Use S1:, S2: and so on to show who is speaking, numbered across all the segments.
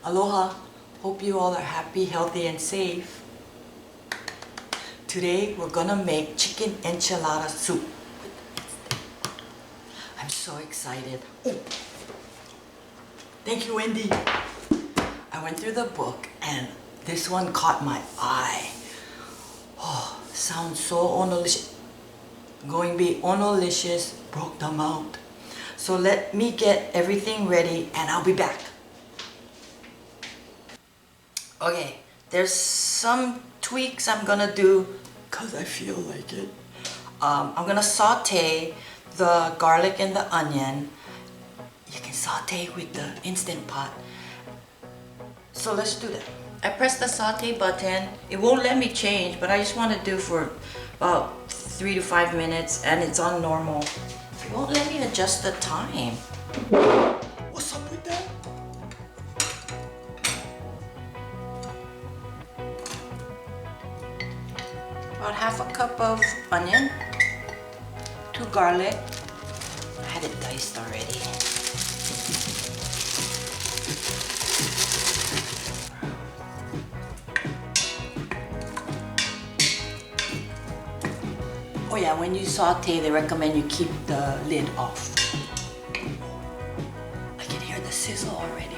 S1: Aloha! Hope you all are happy, healthy, and safe. Today we're gonna make chicken enchilada soup. I'm so excited. Oh. Thank you, Wendy. I went through the book and this one caught my eye. Oh, sounds so onolicious. Going to be onolicious, broke the mouth. So let me get everything ready and I'll be back. Okay, there's some tweaks I'm gonna do because I feel like it. I'm gonna saute the garlic and the onion. You can saute with the Instant Pot. So let's do that. I pressed the saute button. It won't let me change, but I just want to do for about 3 to 5 minutes and it's on normal. It won't let me adjust the time. What's up with that? About half a cup of onion, 2 garlic. I had it diced already. Oh yeah, when you saute, they recommend you keep the lid off. I can hear the sizzle already.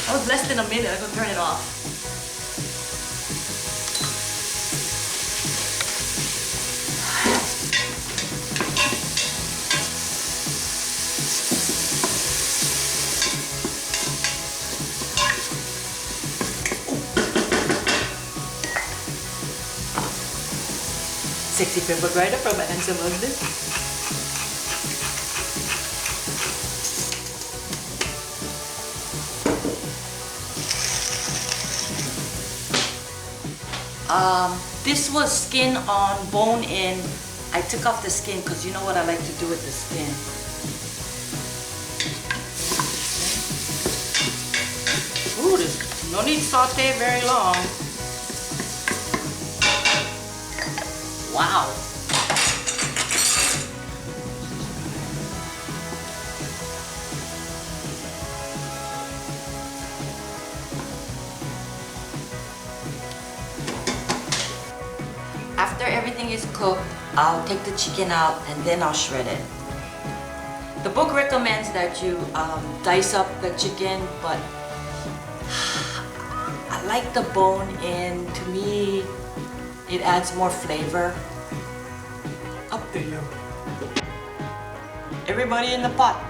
S1: That was less than a minute. I'm gonna turn it off. Sexy Peppah Grindah from my handsome husband. This was skin on, bone in. I took off the skin because you know what I like to do with the skin. Ooh, there's no need to saute very long. Wow. After everything is cooked, I'll take the chicken out and then I'll shred it. The book recommends that you dice up the chicken, but I like the bone in. To me, it adds more flavor. Up to you. Everybody in the pot.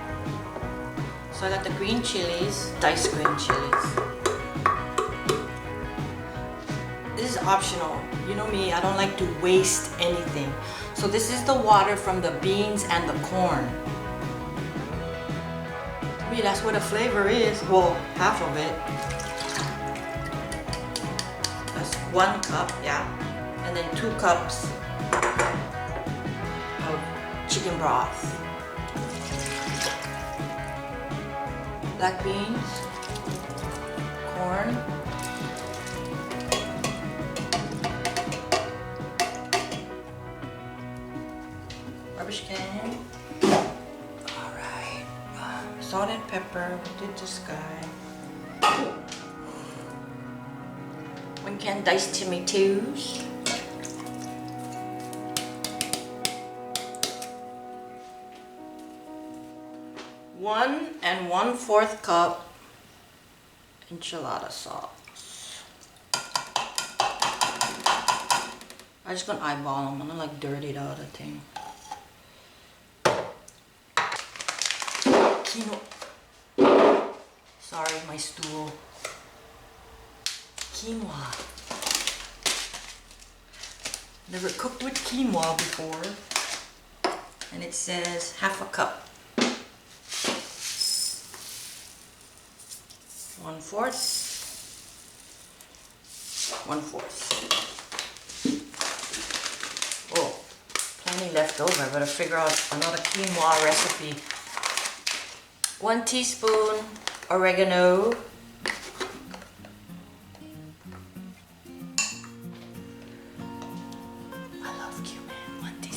S1: So I got the green chilies, diced green chilies. This is optional. You know me, I don't like to waste anything. So this is the water from the beans and the corn. To me, that's where the flavor is. Well, half of it. That's 1 cup, yeah. And then 2 cups of chicken broth. Black beans, corn, garbage can. Alright, salt and pepper, we did this guy. 1 can diced tomatoes. 1 1/4 cup enchilada sauce. I'm just gonna eyeball them. I'm gonna like dirty the other thing. Quinoa. Sorry, my stool. Quinoa. Never cooked with quinoa before. And it says half a cup. 1/4. 1/4. Oh, plenty left over. I better figure out another quinoa recipe. 1 teaspoon oregano. I love cumin. 1 teaspoon.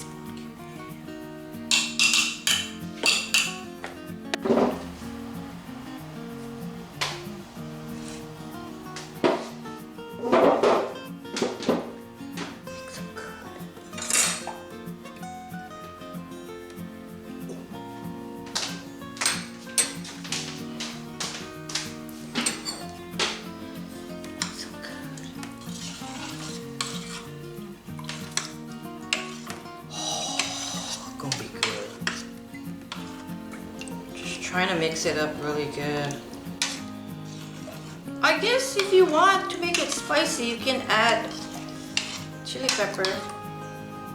S1: trying to mix it up really good. I guess if you want to make it spicy, you can add chili pepper.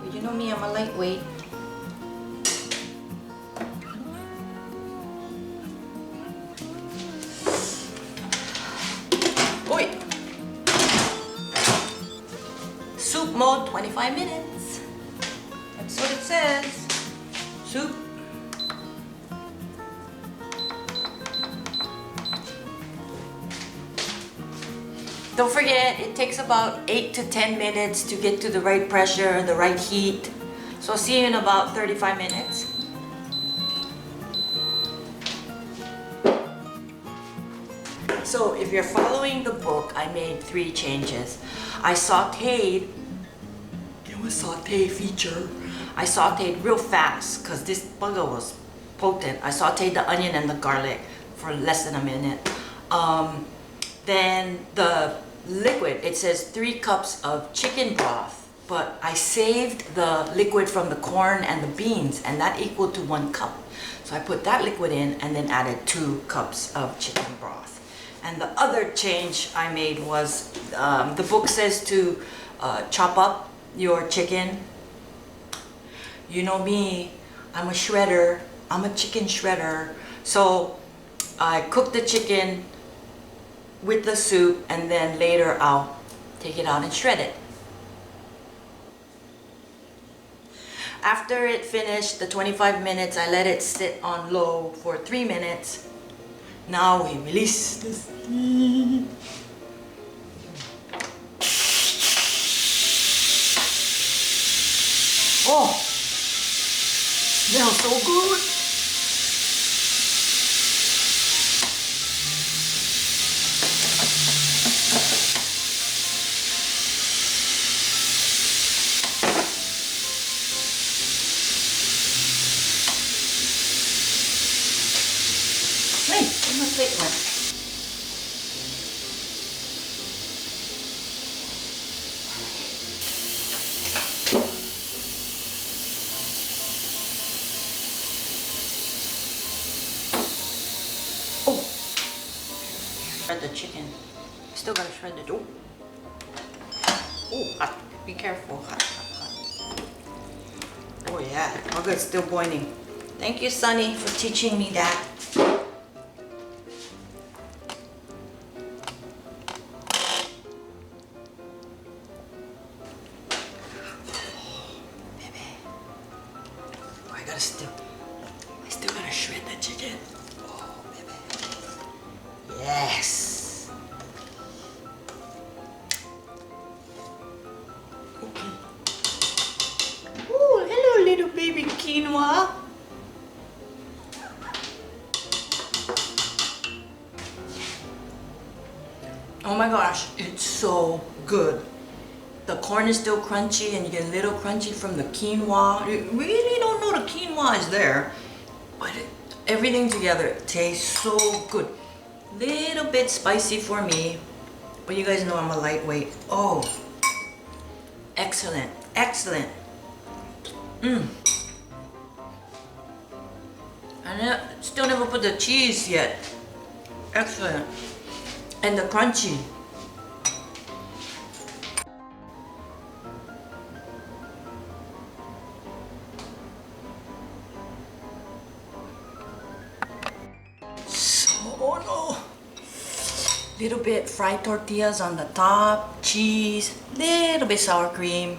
S1: But you know me, I'm a lightweight. Oi! Soup mode, 25 minutes. That's what it says. Soup. Don't forget, it takes about 8 to 10 minutes to get to the right pressure and the right heat. So I'll see you in about 35 minutes. So if you're following the book, I made 3 changes. I sauteed, it was saute feature. I sauteed real fast because this bugger was potent. I sauteed the onion and the garlic for less than a minute. Then the liquid, it says 3 cups of chicken broth, but I saved the liquid from the corn and the beans, and that equaled to 1 cup. So I put that liquid in and then added 2 cups of chicken broth. And the other change I made was, the book says to chop up your chicken. You know me, I'm a shredder, I'm a chicken shredder. So I cook the chicken with the soup, and then later I'll take it out and shred it. After it finished the 25 minutes, I let it sit on low for 3 minutes. Now we release the steam. Oh, smells so good. Shred the chicken. Still gotta shred the dough. Oh, hot. Be careful. Hot, hot, hot. Oh yeah, okay, it's still boiling. Thank you, Sunny, for teaching me that. I still gotta shred the chicken. Oh, baby. Yes. Okay. Oh, hello, little baby quinoa. Oh my gosh, it's so good. The corn is still crunchy, and you get a little crunchy from the quinoa. You really don't know the quinoa is there, but everything together tastes so good. Little bit spicy for me, but you guys know I'm a lightweight. Oh, excellent, excellent. And I still never put the cheese yet. Excellent. And the crunchy. Oh no! Little bit fried tortillas on the top, cheese, little bit sour cream.